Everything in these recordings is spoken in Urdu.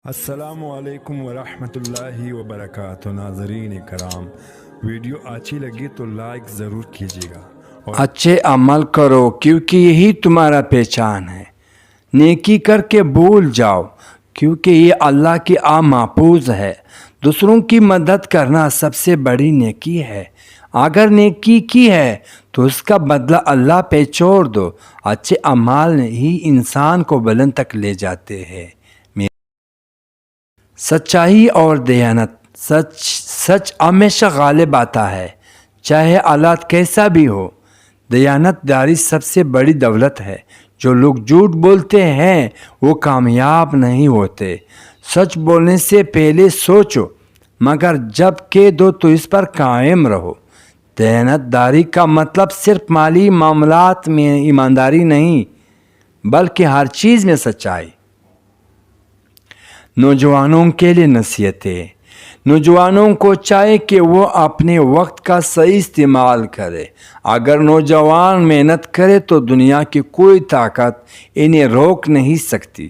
السلام علیکم ورحمۃ اللہ وبرکاتہ۔ ناظرین کرام، ویڈیو اچھی لگی تو لائک ضرور کیجیے گا اور اچھے عمل کرو کیونکہ یہی تمہارا پہچان ہے۔ نیکی کر کے بھول جاؤ کیونکہ یہ اللہ کی محفوظ ہے۔ دوسروں کی مدد کرنا سب سے بڑی نیکی ہے۔ اگر نیکی کی ہے تو اس کا بدلہ اللہ پہ چھوڑ دو۔ اچھے اعمال ہی انسان کو بلند تک لے جاتے ہیں۔ سچائی اور دیانت، سچ ہمیشہ غالب آتا ہے، چاہے حالات کیسا بھی ہو۔ دیانت داری سب سے بڑی دولت ہے۔ جو لوگ جھوٹ بولتے ہیں وہ کامیاب نہیں ہوتے۔ سچ بولنے سے پہلے سوچو، مگر جب کہہ دو تو اس پر قائم رہو۔ دیانت داری کا مطلب صرف مالی معاملات میں ایمانداری نہیں، بلکہ ہر چیز میں سچائی۔ نوجوانوں کے لیے نصیحتیں۔ نوجوانوں کو چاہیے کہ وہ اپنے وقت کا صحیح استعمال کرے۔ اگر نوجوان محنت کرے تو دنیا کی کوئی طاقت انہیں روک نہیں سکتی۔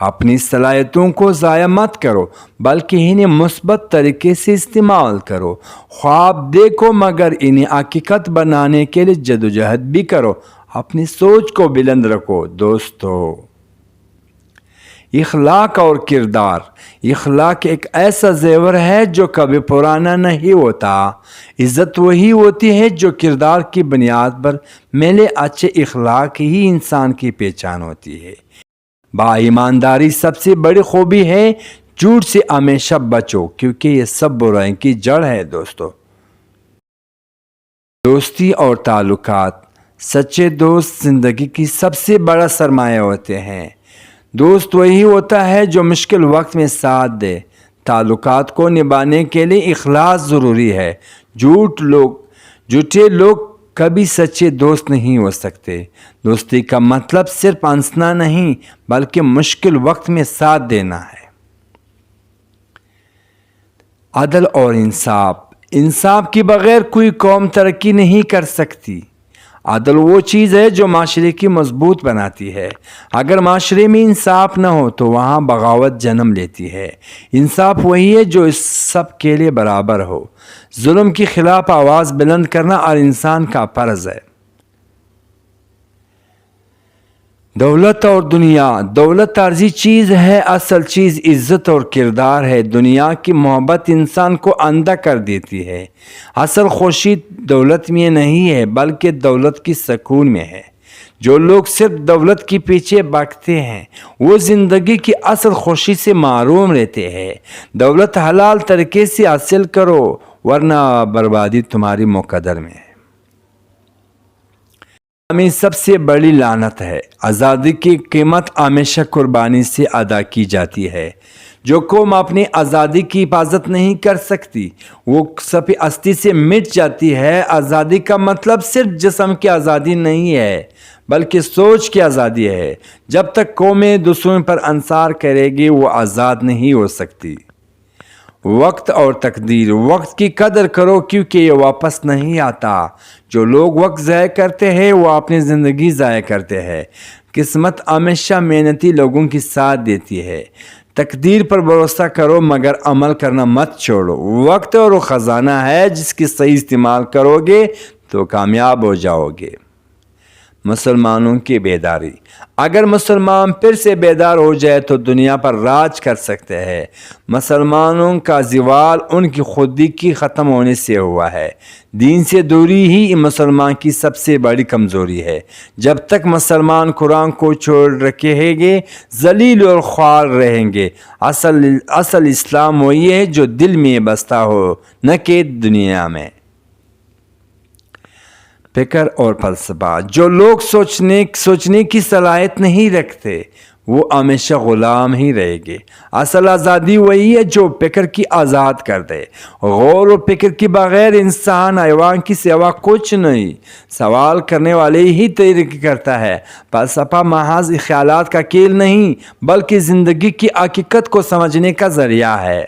اپنی صلاحیتوں کو ضائع مت کرو، بلکہ انہیں مثبت طریقے سے استعمال کرو۔ خواب دیکھو مگر انہیں حقیقت بنانے کے لیے جدوجہد بھی کرو۔ اپنی سوچ کو بلند رکھو۔ دوستو، اخلاق اور کردار۔ اخلاق ایک ایسا زیور ہے جو کبھی پرانا نہیں ہوتا۔ عزت وہی ہوتی ہے جو کردار کی بنیاد پر ملے۔ اچھے اخلاق ہی انسان کی پہچان ہوتی ہے۔ با ایمانداری سب سے بڑی خوبی ہے۔ جھوٹ سے ہمیشہ بچو کیونکہ یہ سب برائیوں کی جڑ ہے۔ دوستی اور تعلقات۔ سچے دوست زندگی کی سب سے بڑا سرمایہ ہوتے ہیں۔ دوست وہی ہوتا ہے جو مشکل وقت میں ساتھ دے۔ تعلقات کو نبھانے کے لیے اخلاص ضروری ہے۔ جھوٹے لوگ کبھی سچے دوست نہیں ہو سکتے۔ دوستی کا مطلب صرف ہنسنا نہیں بلکہ مشکل وقت میں ساتھ دینا ہے۔ عدل اور انصاف۔ انصاف کے بغیر کوئی قوم ترقی نہیں کر سکتی۔ عدل وہ چیز ہے جو معاشرے کی مضبوط بناتی ہے۔ اگر معاشرے میں انصاف نہ ہو تو وہاں بغاوت جنم لیتی ہے۔ انصاف وہی ہے جو اس سب کے لیے برابر ہو۔ ظلم کے خلاف آواز بلند کرنا ہر انسان کا فرض ہے۔ دولت اور دنیا۔ دولت عارضی چیز ہے، اصل چیز عزت اور کردار ہے۔ دنیا کی محبت انسان کو اندھا کر دیتی ہے۔ اصل خوشی دولت میں نہیں ہے بلکہ دولت کی سکون میں ہے۔ جو لوگ صرف دولت کے پیچھے بھاگتے ہیں وہ زندگی کی اصل خوشی سے محروم رہتے ہیں۔ دولت حلال طریقے سے حاصل کرو ورنہ بربادی تمہاری مقدر میں ہے۔ غلامی سب سے بڑی لعنت ہے۔ آزادی کی قیمت ہمیشہ قربانی سے ادا کی جاتی ہے۔ جو قوم اپنی آزادی کی حفاظت نہیں کر سکتی وہ سب ہستی سے مٹ جاتی ہے۔ آزادی کا مطلب صرف جسم کی آزادی نہیں ہے بلکہ سوچ کی آزادی ہے۔ جب تک قومیں دوسروں پر انحصار کرے گی وہ آزاد نہیں ہو سکتی۔ وقت اور تقدیر۔ وقت کی قدر کرو کیونکہ یہ واپس نہیں آتا۔ جو لوگ وقت ضائع کرتے ہیں وہ اپنی زندگی ضائع کرتے ہیں۔ قسمت ہمیشہ محنتی لوگوں کی ساتھ دیتی ہے۔ تقدیر پر بھروسہ کرو مگر عمل کرنا مت چھوڑو۔ وقت اور خزانہ ہے، جس کی صحیح استعمال کرو گے تو کامیاب ہو جاؤ گے۔ مسلمانوں کی بیداری۔ اگر مسلمان پھر سے بیدار ہو جائے تو دنیا پر راج کر سکتے ہیں۔ مسلمانوں کا زوال ان کی خودی کی ختم ہونے سے ہوا ہے۔ دین سے دوری ہی مسلمان کی سب سے بڑی کمزوری ہے۔ جب تک مسلمان قرآن کو چھوڑ رکھیں گے ذلیل اور خوار رہیں گے۔ اصل اسلام وہی ہے جو دل میں بستا ہو نہ کہ دنیا میں۔ فکر اور فلسفہ۔ جو لوگ سوچنے کی صلاحیت نہیں رکھتے وہ ہمیشہ غلام ہی رہیں گے۔ اصل آزادی وہی ہے جو فکر کی آزاد کر دے۔ غور و فکر کے بغیر انسان حیوان کی سوا کچھ نہیں۔ سوال کرنے والے ہی ترقی کرتا ہے۔ فلسفہ محض خیالات کا کھیل نہیں بلکہ زندگی کی حقیقت کو سمجھنے کا ذریعہ ہے۔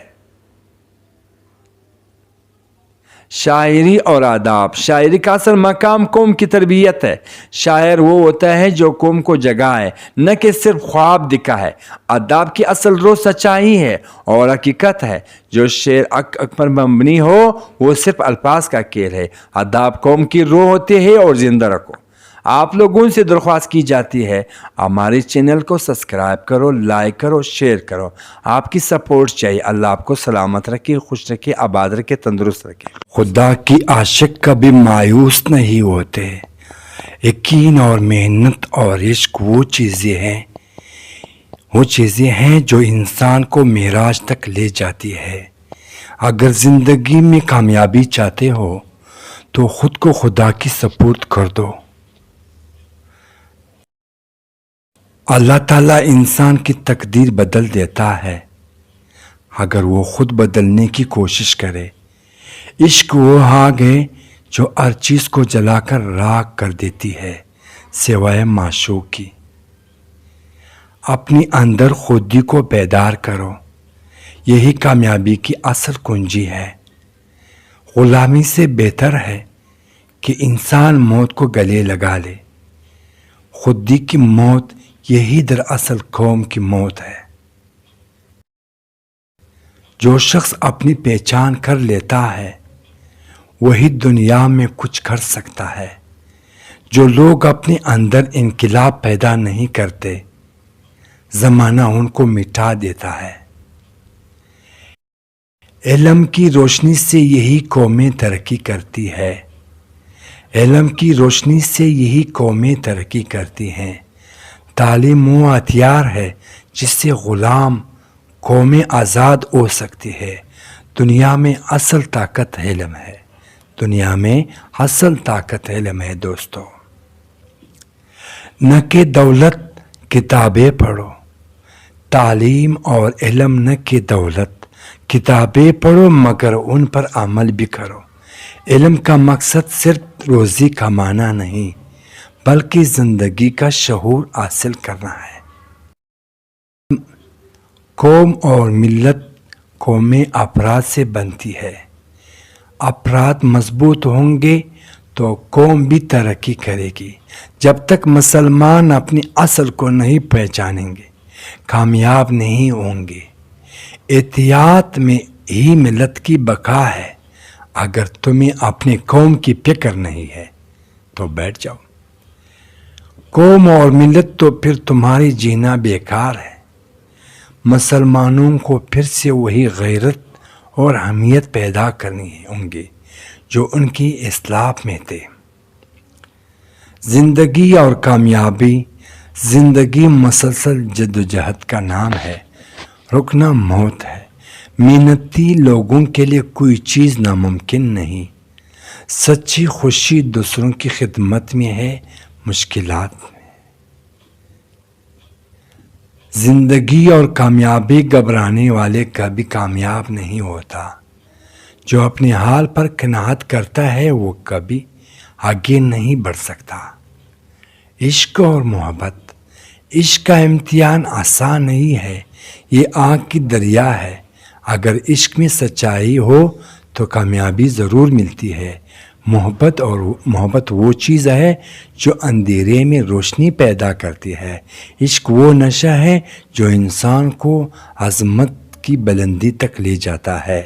شاعری اور آداب. شاعری کا اصل مقام قوم کی تربیت ہے. شاعر وہ ہوتا ہے جو قوم کو جگائے، نہ کہ صرف خواب دکھائے. آداب کی اصل روح سچائی ہے اور حقیقت ہے. جو شعر حق پر مبنی ہو وہ صرف الفاظ کا کھیل ہے. آداب قوم کی روح ہوتے ہیں اور زندہ رکھو. آپ لوگوں سے درخواست کی جاتی ہے ہمارے چینل کو سبسکرائب کرو، لائک کرو، شیئر کرو. آپ کی سپورٹ چاہیے. اللہ آپ کو سلامت رکھے، خوش رکھے، آباد رکھے، تندرست رکھے. خدا کی عاشق کبھی مایوس نہیں ہوتے. یقین اور محنت اور عشق وہ چیزیں ہیں جو انسان کو معراج تک لے جاتی ہے. اگر زندگی میں کامیابی چاہتے ہو تو خود کو خدا کی سپرد کر دو. اللہ تعالیٰ انسان کی تقدیر بدل دیتا ہے اگر وہ خود بدلنے کی کوشش کرے. عشق وہ آگ ہے جو ہر چیز کو جلا کر راکھ کر دیتی ہے سوائے معشوق کی. اپنی اندر خودی کو بیدار کرو. یہی کامیابی کی اصل کنجی ہے. غلامی سے بہتر ہے کہ انسان موت کو گلے لگا لے. خودی کی موت یہی دراصل قوم کی موت ہے. جو شخص اپنی پہچان کر لیتا ہے وہی دنیا میں کچھ کر سکتا ہے. جو لوگ اپنے اندر انقلاب پیدا نہیں کرتے زمانہ ان کو مٹا دیتا ہے. علم کی روشنی سے یہی قومیں ترقی کرتی ہے. علم کی روشنی سے یہی قومیں ترقی کرتی ہیں. تعلیم وہ ہتھیار ہے جس سے غلام قومیں آزاد ہو سکتی ہے. دنیا میں اصل طاقت علم ہے. دنیا میں اصل طاقت علم ہے دوستو. نہ کہ دولت کتابیں پڑھو. تعلیم اور علم نہ کہ دولت کتابیں پڑھو مگر ان پر عمل بھی کرو. علم کا مقصد صرف روزی کمانا نہیں بلکہ زندگی کا شعور حاصل کرنا ہے. قوم اور ملت قومیں افراد سے بنتی ہے. افراد مضبوط ہوں گے تو قوم بھی ترقی کرے گی. جب تک مسلمان اپنی اصل کو نہیں پہچانیں گے کامیاب نہیں ہوں گے. احتیاط میں ہی ملت کی بقا ہے. اگر تمہیں اپنے قوم کی فکر نہیں ہے تو بیٹھ جاؤ. قوم اور ملت تو پھر تمہاری جینا بیکار ہے. مسلمانوں کو پھر سے وہی غیرت اور اہمیت پیدا کرنی ہوں گی جو ان کی اسلاف میں تھے. زندگی اور کامیابی. زندگی مسلسل جدوجہد کا نام ہے. رکنا موت ہے. محنتی لوگوں کے لیے کوئی چیز ناممکن نہیں. سچی خوشی دوسروں کی خدمت میں ہے، مشکلات میں. زندگی اور کامیابی گھبرانے والے کبھی کامیاب نہیں ہوتا. جو اپنے حال پر قناعت کرتا ہے وہ کبھی آگے نہیں بڑھ سکتا. عشق اور محبت. عشق کا امتحان آسان نہیں ہے. یہ آنکھ کی دریا ہے. اگر عشق میں سچائی ہو تو کامیابی ضرور ملتی ہے. محبت وہ چیز ہے جو اندھیرے میں روشنی پیدا کرتی ہے. عشق وہ نشہ ہے جو انسان کو عظمت کی بلندی تک لے جاتا ہے.